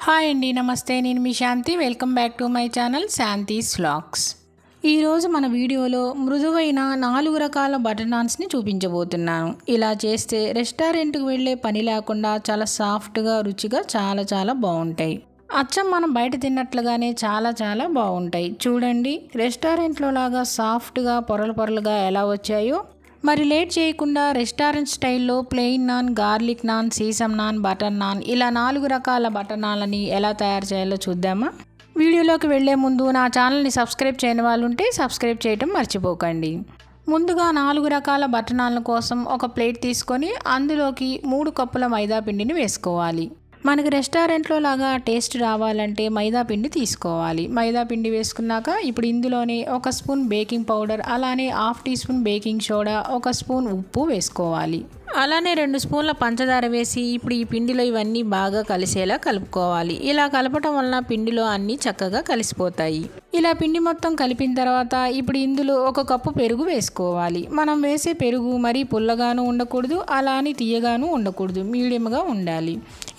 Hi అండి, నమస్తే. నేను మీ Shanti. Welcome back to my channel Shanti's vlogs. ఈరోజు మన వీడియోలో మృదువైన 4 రకాల బటర్ నాన్స్ని చూపించబోతున్నాను. ఇలా చేస్తే రెస్టారెంట్కి వెళ్ళే పని లేకుండా చాలా సాఫ్ట్గా, రుచిగా చాలా బాగుంటాయి. అచ్చం మనం బయట తిన్నట్లుగానే చాలా బాగుంటాయి. చూడండి, రెస్టారెంట్లో లాగా సాఫ్ట్గా పొరలుగా ఎలా వచ్చాయో. మరి లేట్ చేయకుండా రెస్టారెంట్ స్టైల్లో plain non, garlic non, sesame non, butter non ఇలా 4 రకాల బటర్ నాన్లని ఎలా తయారు చేయాలో చూద్దామా? వీడియోలోకి వెళ్లే ముందు నా ఛానల్ని సబ్స్క్రైబ్ చేయని వాళ్ళు ఉంటే సబ్స్క్రైబ్ చేయడం మర్చిపోకండి. ముందుగా 4 రకాల బటర్ నాన్ల కోసం ఒక ప్లేట్ తీసుకొని అందులోకి 3 కప్పుల మైదా పిండిని వేసుకోవాలి. మనకి రెస్టారెంట్లో లాగా టేస్ట్ రావాలంటే మైదా పిండి తీసుకోవాలి. మైదా పిండి వేసుకున్నాక ఇప్పుడు ఇందులోనే 1 స్పూన్ బేకింగ్ పౌడర్, అలానే half tea spoon baking soda, 1 spoon ఉప్పు వేసుకోవాలి. అలానే 2 స్పూన్ల పంచదార వేసి ఇప్పుడు ఈ పిండిలో ఇవన్నీ బాగా కలిసేలా కలుపుకోవాలి. ఇలా కలపటం వలన పిండిలో అన్నీ చక్కగా కలిసిపోతాయి. ఇలా పిండి మొత్తం కలిపిన తర్వాత ఇప్పుడు ఇందులో 1 కప్పు పెరుగు వేసుకోవాలి. మనం వేసే పెరుగు మరీ పుల్లగాను ఉండకూడదు, అలా అని తీయగాను ఉండకూడదు, మీడియంగా ఉండాలి.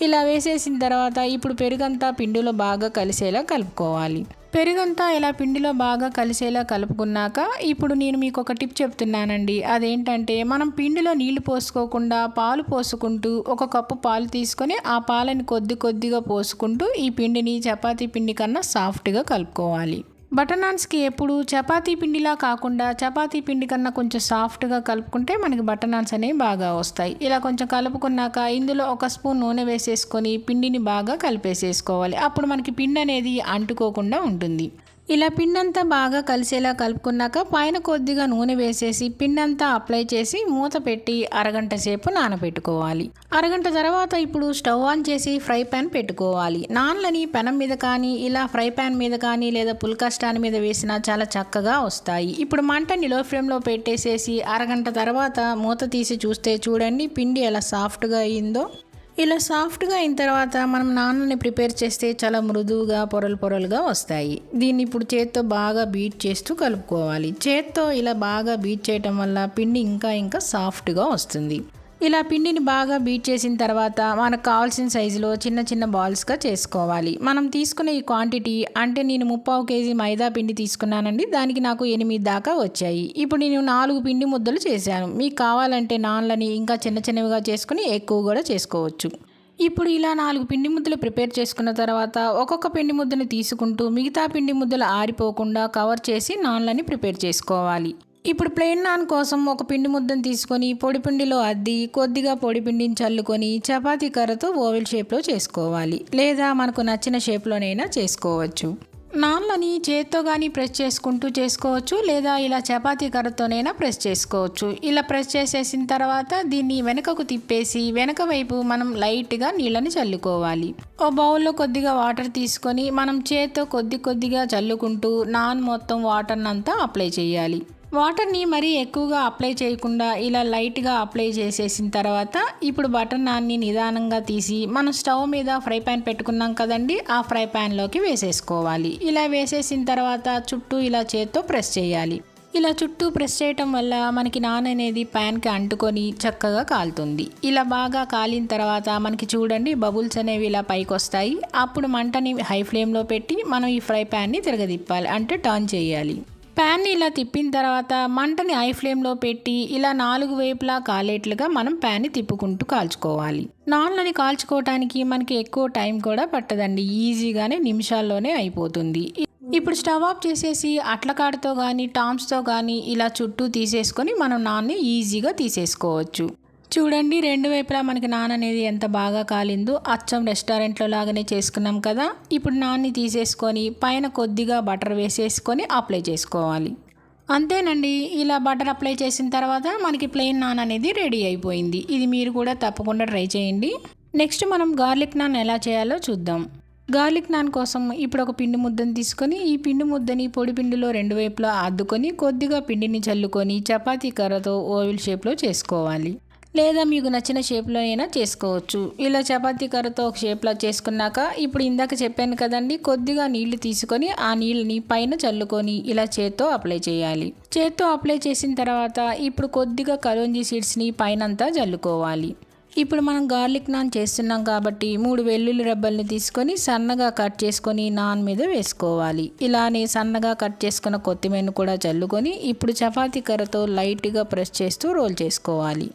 ఇలా వేసేసిన తర్వాత ఇప్పుడు పెరుగంతా పిండిలో బాగా కలిసేలా కలుపుకోవాలి. పెరుగంతా ఇలా పిండిలో బాగా కలిసేలా కలుపుకున్నాక ఇప్పుడు నేను మీకు ఒక టిప్ చెప్తున్నానండి. అదేంటంటే, మనం పిండిలో నీళ్లు పోసుకోకుండా పాలు పోసుకుంటూ 1 కప్పు పాలు తీసుకొని ఆ పాలని కొద్దిగా పోసుకుంటూ ఈ పిండిని చపాతీ పిండి కన్నా సాఫ్ట్గా కలుపుకోవాలి. బటర్ నాన్స్కి ఎప్పుడు చపాతీ పిండిలా కాకుండా చపాతీ పిండి కన్నా కొంచెం సాఫ్ట్గా కలుపుకుంటే మనకి బటర్ నాన్స్ అనేవి బాగా వస్తాయి. ఇలా కొంచెం కలుపుకున్నాక ఇందులో 1 స్పూన్ నూనె వేసేసుకొని పిండిని బాగా కలిపేసేసుకోవాలి. అప్పుడు మనకి పిండి అనేది అంటుకోకుండా ఉంటుంది. ఇలా పిండంతా బాగా కలిసేలా కలుపుకున్నాక పైన కొద్దిగా నూనె వేసేసి పిండంతా అప్లై చేసి మూత పెట్టి అరగంట సేపు నానబెట్టుకోవాలి. అరగంట తర్వాత ఇప్పుడు స్టవ్ ఆన్ చేసి ఫ్రై పాన్ పెట్టుకోవాలి. నాన్లని పెనం మీద కానీ ఇలా ఫ్రై పాన్ మీద కానీ లేదా పుల్కా స్టాండ్ మీద వేసినా చాలా చక్కగా వస్తాయి. ఇప్పుడు మంటని లో ఫ్లేమ్లో పెట్టేసేసి అరగంట తర్వాత మూత తీసి చూస్తే చూడండి పిండి ఎలా సాఫ్ట్గా అయిందో. ఇలా సాఫ్ట్గా అయిన తర్వాత మనం నాన్నని ప్రిపేర్ చేస్తే చాలా మృదువుగా పొరలుగా వస్తాయి. దీన్ని ఇప్పుడు చేత్తో బాగా బీట్ చేస్తూ కలుపుకోవాలి. చేత్తో ఇలా బాగా బీట్ చేయటం వల్ల పిండి ఇంకా సాఫ్ట్గా వస్తుంది. ఇలా పిండిని బాగా బీట్ చేసిన తర్వాత మనకు కావాల్సిన సైజులో చిన్న బాల్స్గా చేసుకోవాలి. మనం తీసుకునే ఈ క్వాంటిటీ అంటే నేను 3/4 కేజీ మైదా పిండి తీసుకున్నానండి. దానికి నాకు 8 దాకా వచ్చాయి. ఇప్పుడు నేను 4 పిండి ముద్దలు చేశాను. మీకు కావాలంటే నాన్లని ఇంకా చిన్నవిగా చేసుకుని ఎక్కువ కూడా చేసుకోవచ్చు. ఇప్పుడు ఇలా 4 పిండి ముద్దలు ప్రిపేర్ చేసుకున్న తర్వాత ఒక్కొక్క పిండి ముద్దని తీసుకుంటూ మిగతా పిండి ముద్దలు ఆరిపోకుండా కవర్ చేసి నాన్లని ప్రిపేర్ చేసుకోవాలి. ఇప్పుడు ప్లెయిన్ నాన్ కోసం ఒక పిండి ముద్దను తీసుకొని పొడిపిండిలో అద్ది కొద్దిగా పొడిపిండిని చల్లుకొని చపాతీ కర్రతో ఓవెల్ షేప్లో చేసుకోవాలి. లేదా మనకు నచ్చిన షేప్లోనైనా చేసుకోవచ్చు. నాన్లని చేత్తో కానీ ప్రెస్ చేసుకుంటూ చేసుకోవచ్చు, లేదా ఇలా చపాతీ కర్రతోనైనా ప్రెస్ చేసుకోవచ్చు. ఇలా ప్రెస్ చేసేసిన తర్వాత దీన్ని వెనకకు తిప్పేసి వెనక వైపు మనం లైట్గా నీళ్ళని చల్లుకోవాలి. ఓ బౌల్లో కొద్దిగా వాటర్ తీసుకొని మనం చేత్తో కొద్దిగా చల్లుకుంటూ నాన్ మొత్తం వాటర్నంతా అప్లై చేయాలి. వాటర్ని మరీ ఎక్కువగా అప్లై చేయకుండా ఇలా లైట్గా అప్లై చేసేసిన తర్వాత ఇప్పుడు బటర్ నాన్ని నిదానంగా తీసి మనం స్టవ్ మీద ఫ్రై పాన్ పెట్టుకున్నాం కదండి, ఆ ఫ్రై పాన్లోకి వేసేసుకోవాలి. ఇలా వేసేసిన తర్వాత చుట్టూ ఇలా చేత్తో ప్రెస్ చేయాలి. ఇలా చుట్టూ ప్రెస్ చేయటం వల్ల మనకి నాన్ అనేది ప్యాన్కి అంటుకొని చక్కగా కాలుతుంది. ఇలా బాగా కాలిన తర్వాత మనకి చూడండి బబుల్స్ అనేవి ఇలా పైకి వస్తాయి. అప్పుడు మంటని హై ఫ్లేమ్లో పెట్టి మనం ఈ ఫ్రై ప్యాన్ని తిరగదిప్పాలి, అంటే టర్న్ చేయాలి. ప్యాన్ని ఇలా తిప్పిన తర్వాత మంటని హై ఫ్లేమ్లో పెట్టి ఇలా 4 వైపులా కాలేట్లుగా మనం ప్యాన్ని తిప్పుకుంటూ కాల్చుకోవాలి. నాన్లని కాల్చుకోవటానికి మనకి ఎక్కువ టైం కూడా పట్టదండి, ఈజీగానే నిమిషాల్లోనే అయిపోతుంది. ఇప్పుడు స్టవ్ ఆఫ్ చేసేసి అట్లకాడతో కానీ టామ్స్తో కానీ ఇలా చుట్టూ తీసేసుకొని మనం నాన్ని ఈజీగా తీసేసుకోవచ్చు. చూడండి, 2 వైపులా మనకి నాన్ అనేది ఎంత బాగా కాలిందో. అచ్చం రెస్టారెంట్లో లాగానే చేసుకున్నాం కదా. ఇప్పుడు నాన్ని తీసేసుకొని పైన కొద్దిగా బటర్ వేసేసుకొని అప్లై చేసుకోవాలి. అంతేనండి, ఇలా బటర్ అప్లై చేసిన తర్వాత మనకి ప్లెయిన్ నాన్ అనేది రెడీ అయిపోయింది. ఇది మీరు కూడా తప్పకుండా ట్రై చేయండి. నెక్స్ట్ మనం గార్లిక్ నాన్ ఎలా చేయాలో చూద్దాం. గార్లిక్ నాన్ కోసం ఇప్పుడు ఒక పిండి ముద్దను తీసుకొని ఈ పిండి ముద్దని పొడి పిండిలో 2 వైపులా అద్దుకొని కొద్దిగా పిండిని చల్లుకొని చపాతీ కర్రతో ఓవెల్ షేప్లో చేసుకోవాలి. లేదా మీకు నచ్చిన షేప్లో అయినా చేసుకోవచ్చు. ఇలా చపాతీ కర్రతో ఒక షేప్లో చేసుకున్నాక ఇప్పుడు ఇందాక చెప్పాను కదండి, కొద్దిగా నీళ్లు తీసుకొని ఆ నీళ్ళని పైన చల్లుకొని ఇలా చేత్తో అప్లై చేయాలి. చేత్తో అప్లై చేసిన తర్వాత ఇప్పుడు కొద్దిగా కలోంజీ సీడ్స్ని పైనంతా చల్లుకోవాలి. ఇప్పుడు మనం గార్లిక్ నాన్ చేస్తున్నాం కాబట్టి 3 వెల్లుల్లి రెబ్బల్ని తీసుకొని సన్నగా కట్ చేసుకొని నాన్ మీద వేసుకోవాలి. ఇలానే సన్నగా కట్ చేసుకున్న కొత్తిమీరను కూడా చల్లుకొని ఇప్పుడు చపాతీ కర్రతో లైట్గా ప్రెస్ చేస్తూ రోల్ చేసుకోవాలి.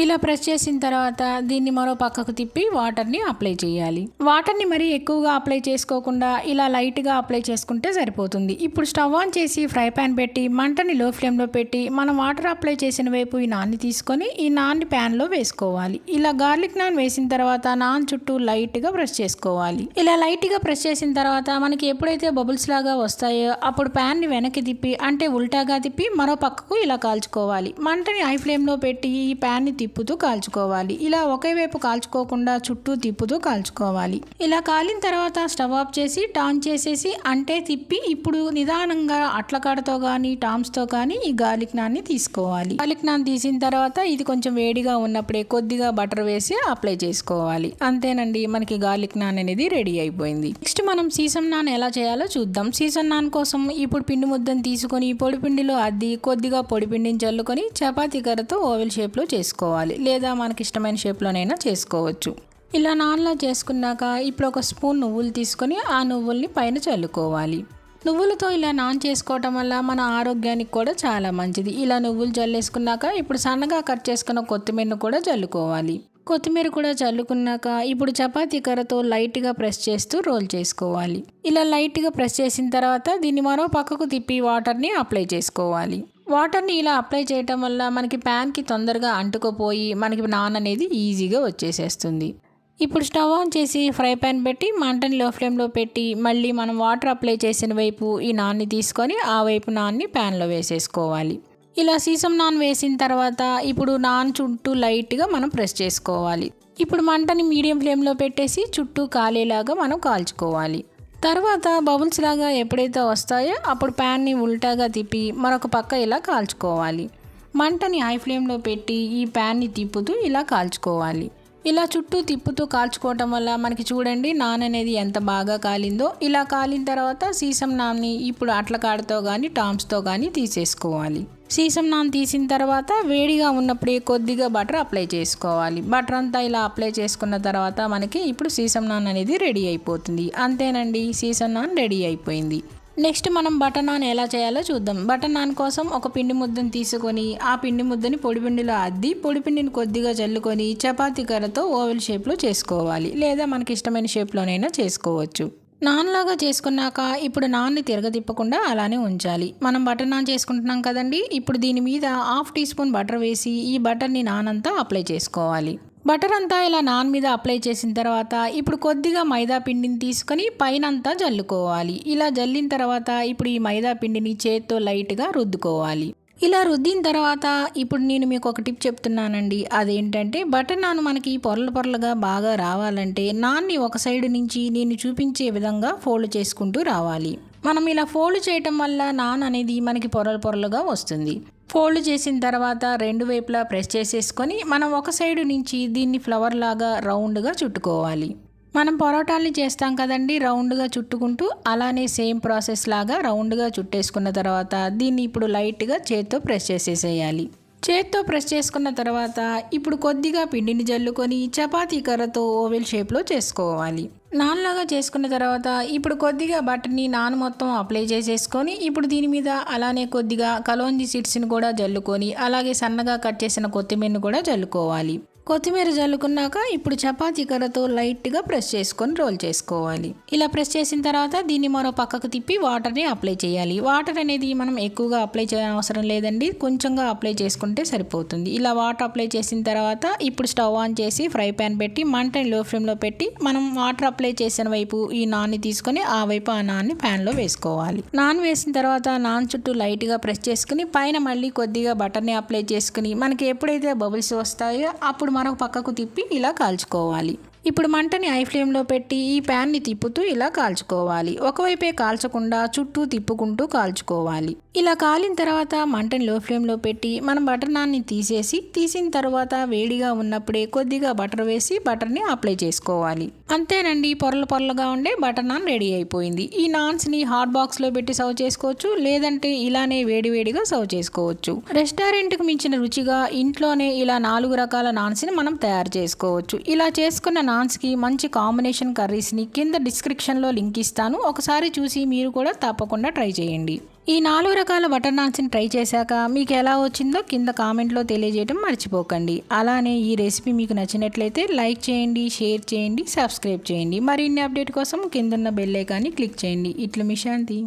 ఇలా ప్రెస్ చేసిన తర్వాత దీన్ని మరో పక్కకు తిప్పి వాటర్ని అప్లై చేయాలి. వాటర్ని మరీ ఎక్కువగా అప్లై చేసుకోకుండా ఇలా లైట్గా అప్లై చేసుకుంటే సరిపోతుంది. ఇప్పుడు స్టవ్ ఆన్ చేసి ఫ్రై ప్యాన్ పెట్టి మంటని లో ఫ్లేమ్లో పెట్టి మనం వాటర్ అప్లై చేసిన వైపు ఈ నాన్ని తీసుకొని ఈ నాన్ని ప్యాన్లో వేసుకోవాలి. ఇలా గార్లిక్ నాన్ వేసిన తర్వాత నాన్ చుట్టూ లైట్గా ప్రెస్ చేసుకోవాలి. ఇలా లైట్గా ప్రెస్ చేసిన తర్వాత మనకి ఎప్పుడైతే బబుల్స్ లాగా వస్తాయో అప్పుడు ప్యాన్ని వెనక్కి తిప్పి అంటే ఉల్టాగా తిప్పి మరో పక్కకు ఇలా కాల్చుకోవాలి. మంటని హై ఫ్లేమ్లో పెట్టి ఈ ప్యాన్ని తిప్పుతూ కాల్చుకోవాలి. ఇలా ఒకే వైపు కాల్చుకోకుండా చుట్టూ తిప్పుతూ కాల్చుకోవాలి. ఇలా కాలిన తర్వాత స్టవ్ ఆఫ్ చేసి టర్న్ చేసేసి అంటే తిప్పి ఇప్పుడు నిదానంగా అట్లకాడతో కానీ టామ్స్తో కానీ ఈ గార్లిక్ నాన్ని తీసుకోవాలి. గార్లిక్ నాన్ తీసిన తర్వాత ఇది కొంచెం వేడిగా ఉన్నప్పుడే కొద్దిగా బటర్ వేసి అప్లై చేసుకోవాలి. అంతేనండి, మనకి గార్లిక్ నాన్ అనేది రెడీ అయిపోయింది. నెక్స్ట్ మనం సీసం నాన్ ఎలా చేయాలో చూద్దాం. సీసం నాన్ కోసం ఇప్పుడు పిండి ముద్దను తీసుకొని పొడి పిండిలో అద్ది కొద్దిగా పొడి పిండిని చల్లుకొని చపాతీ కర్రతో ఓవెల్ షేప్లో చేసుకోవాలి, లేదా మనకి ఇష్టమైన షేప్లోనైనా చేసుకోవచ్చు. ఇలా నాన్లా చేసుకున్నాక ఇప్పుడు ఒక స్పూన్ నువ్వులు తీసుకొని ఆ నువ్వుల్ని పైన చల్లుకోవాలి. నువ్వులతో ఇలా నాన్ చేసుకోవటం వల్ల మన ఆరోగ్యానికి కూడా చాలా మంచిది. ఇలా నువ్వులు జల్లేసుకున్నాక ఇప్పుడు సన్నగా కట్ చేసుకున్న కొత్తిమీరను కూడా చల్లుకోవాలి. కొత్తిమీర కూడా చల్లుకున్నాక ఇప్పుడు చపాతీ కర్రతో లైట్గా ప్రెస్ చేస్తూ రోల్ చేసుకోవాలి. ఇలా లైట్గా ప్రెస్ చేసిన తర్వాత దీన్ని మరో పక్కకు తిప్పి వాటర్ని అప్లై చేసుకోవాలి. వాటర్ని ఇలా అప్లై చేయటం వల్ల మనకి ప్యాన్కి తొందరగా అంటుకుపోయి మనకి నాన్ అనేది ఈజీగా వచ్చేసేస్తుంది. ఇప్పుడు స్టవ్ ఆన్ చేసి ఫ్రై ప్యాన్ పెట్టి మంటని లో ఫ్లేమ్లో పెట్టి మళ్ళీ మనం వాటర్ అప్లై చేసిన వైపు ఈ నాన్ని తీసుకొని ఆ వైపు నాన్ని ప్యాన్లో వేసేసుకోవాలి. ఇలా సీసం నాన్ వేసిన తర్వాత ఇప్పుడు నాన్ చుట్టూ లైట్గా మనం ప్రెస్ చేసుకోవాలి. ఇప్పుడు మంటని మీడియం ఫ్లేమ్లో పెట్టేసి చుట్టూ కాలేలాగా మనం కాల్చుకోవాలి. తర్వాత బబుల్స్ లాగా ఎప్పుడైతే వస్తాయో అప్పుడు ప్యాన్ని ఉల్టాగా తిప్పి మరొక పక్క ఇలా కాల్చుకోవాలి. మంటని హై ఫ్లేమ్లో పెట్టి ఈ ప్యాన్ని తిప్పుతూ ఇలా కాల్చుకోవాలి. ఇలా చుట్టూ తిప్పుతూ కాల్చుకోవటం వల్ల మనకి చూడండి నాన్ అనేది ఎంత బాగా కాలిందో. ఇలా కాలిన తర్వాత సీసం నాన్ని ఇప్పుడు అట్లకాడతో కానీ టామ్స్తో కానీ తీసేసుకోవాలి. సీసం నాన్ తీసిన తర్వాత వేడిగా ఉన్నప్పుడే కొద్దిగా బటర్ అప్లై చేసుకోవాలి. బటర్ అంతా ఇలా అప్లై చేసుకున్న తర్వాత మనకి ఇప్పుడు సీసం నాన్ అనేది రెడీ అయిపోతుంది. అంతేనండి, సీసం నాన్ రెడీ అయిపోయింది. నెక్స్ట్ మనం బటర్ నాన్ ఎలా చేయాలో చూద్దాం. బటర్ నాన్ కోసం ఒక పిండి ముద్దను తీసుకొని ఆ పిండి ముద్దని పొడిపిండిలో అద్ది పొడిపిండిని కొద్దిగా చల్లుకొని చపాతీ కర్రతో ఓవెల్ షేప్లో చేసుకోవాలి, లేదా మనకి ఇష్టమైన షేప్లోనైనా చేసుకోవచ్చు. నాన్ లాగా చేసుకున్నాక ఇప్పుడు నాన్ని తిరగతిప్పకుండా అలానే ఉంచాలి. మనం బటర్ నాన్ చేసుకుంటున్నాం కదండి, ఇప్పుడు దీని మీద 1/2 టీ స్పూన్ బటర్ వేసి ఈ బటర్ని నాన్ అంతా అప్లై చేసుకోవాలి. బటర్ అంతా ఇలా నాన్ మీద అప్లై చేసిన తర్వాత ఇప్పుడు కొద్దిగా మైదా పిండిని తీసుకొని పైన అంతా జల్లుకోవాలి. ఇలా జల్లిన తర్వాత ఇప్పుడు ఈ మైదా పిండిని చేత్తో లైట్గా రుద్దుకోవాలి. ఇలా రుద్దిన తర్వాత ఇప్పుడు నేను మీకు ఒక టిప్ చెప్తున్నానండి. అదేంటంటే బటర్ నాన్ మనకి పొరలు పొరలుగా బాగా రావాలంటే నాన్ని ఒక సైడ్ నుంచి నేను చూపించే విధంగా ఫోల్డ్ చేసుకుంటూ రావాలి. మనం ఇలా ఫోల్డ్ చేయటం వల్ల నాన్ అనేది మనకి పొరలు పొరలుగా వస్తుంది. ఫోల్డ్ చేసిన తర్వాత రెండు వైపులా ప్రెస్ చేసేసుకొని మనం ఒక సైడు నుంచి దీన్ని ఫ్లవర్ లాగా రౌండ్గా చుట్టుకోవాలి. మనం పరోటాల్ని చేస్తాం కదండి రౌండ్గా చుట్టుకుంటూ, అలానే సేమ్ ప్రాసెస్ లాగా రౌండ్గా చుట్టేసుకున్న తర్వాత దీన్ని ఇప్పుడు లైట్గా చేత్తో ప్రెస్ చేసేసేయాలి. చేత్తో ప్రెస్ చేసుకున్న తర్వాత ఇప్పుడు కొద్దిగా పిండిని జల్లుకొని చపాతీ కర్రతో ఓవెల్ షేప్లో చేసుకోవాలి. నాన్ లాగా చేసుకున్న తర్వాత ఇప్పుడు కొద్దిగా బటర్ని నాన్ మొత్తం అప్లై చేసేసుకొని ఇప్పుడు దీని మీద అలానే కొద్దిగా కలోంజీ సీడ్స్ని కూడా జల్లుకొని అలాగే సన్నగా కట్ చేసిన కొత్తిమీరని కూడా జల్లుకోవాలి. కొత్తిమీర జల్లుకున్నాక ఇప్పుడు చపాతీ కర్రతో లైట్గా ప్రెస్ చేసుకొని రోల్ చేసుకోవాలి. ఇలా ప్రెస్ చేసిన తర్వాత దీన్ని మరో పక్కకు తిప్పి వాటర్ని అప్లై చేయాలి. వాటర్ అనేది మనం ఎక్కువగా అప్లై చేయడం అవసరం లేదండి, కొంచెంగా అప్లై చేసుకుంటే సరిపోతుంది. ఇలా వాటర్ అప్లై చేసిన తర్వాత ఇప్పుడు స్టవ్ ఆన్ చేసి ఫ్రై ప్యాన్ పెట్టి మంటని లో ఫ్లేమ్లో పెట్టి మనం వాటర్ అప్లై చేసిన వైపు ఈ నాన్ని తీసుకొని ఆ వైపు ఆ నాన్ని ప్యాన్లో వేసుకోవాలి. నాన్ వేసిన తర్వాత నాన్ చుట్టూ లైట్గా ప్రెస్ చేసుకుని పైన మళ్ళీ కొద్దిగా బటర్ని అప్లై చేసుకుని మనకి ఎప్పుడైతే బబుల్స్ వస్తాయో అప్పుడు మరొక పక్కకు తిప్పి ఇలా కాల్చుకోవాలి. ఇప్పుడు మంటని హై ఫ్లేమ్లో పెట్టి ఈ ప్యాన్ని తిప్పుతూ ఇలా కాల్చుకోవాలి. ఒకవైపే కాల్చకుండా చుట్టూ తిప్పుకుంటూ కాల్చుకోవాలి. ఇలా కాలిన తర్వాత మంటని లో ఫ్లేమ్లో పెట్టి మనం బటర్ నాన్ని తీసిన తర్వాత వేడిగా ఉన్నప్పుడే కొద్దిగా బటర్ వేసి బటర్ని అప్లై చేసుకోవాలి. అంతేనండి, పొరలు పొరలుగా ఉండే బటర్ నాన్ రెడీ అయిపోయింది. ఈ నాన్స్ని హాట్ బాక్స్లో పెట్టి సర్వ్ చేసుకోవచ్చు, లేదంటే ఇలానే వేడివేడిగా సర్వ్ చేసుకోవచ్చు. రెస్టారెంట్కి మించిన రుచిగా ఇంట్లోనే ఇలా 4 రకాల నాన్స్ని మనం తయారు చేసుకోవచ్చు. ఇలా చేసుకున్న నాన్స్కి మంచి కాంబినేషన్ కర్రీస్ని కింద డిస్క్రిప్షన్లో లింక్ ఇస్తాను. ఒకసారి చూసి మీరు కూడా తప్పకుండా ట్రై చేయండి. ఈ 4 రకాల బటర్ నాన్స్ని ట్రై చేశాక మీకు ఎలా వచ్చిందో కింద కామెంట్లో తెలియజేయడం మర్చిపోకండి. అలానే ఈ రెసిపీ మీకు నచ్చినట్లయితే లైక్ చేయండి, షేర్ చేయండి, సబ్స్క్రైబ్ చేయండి. మరిన్ని అప్డేట్ కోసం కిందున్న బెల్ ఐకాన్ని క్లిక్ చేయండి. ఇట్లు మీ శాంతి.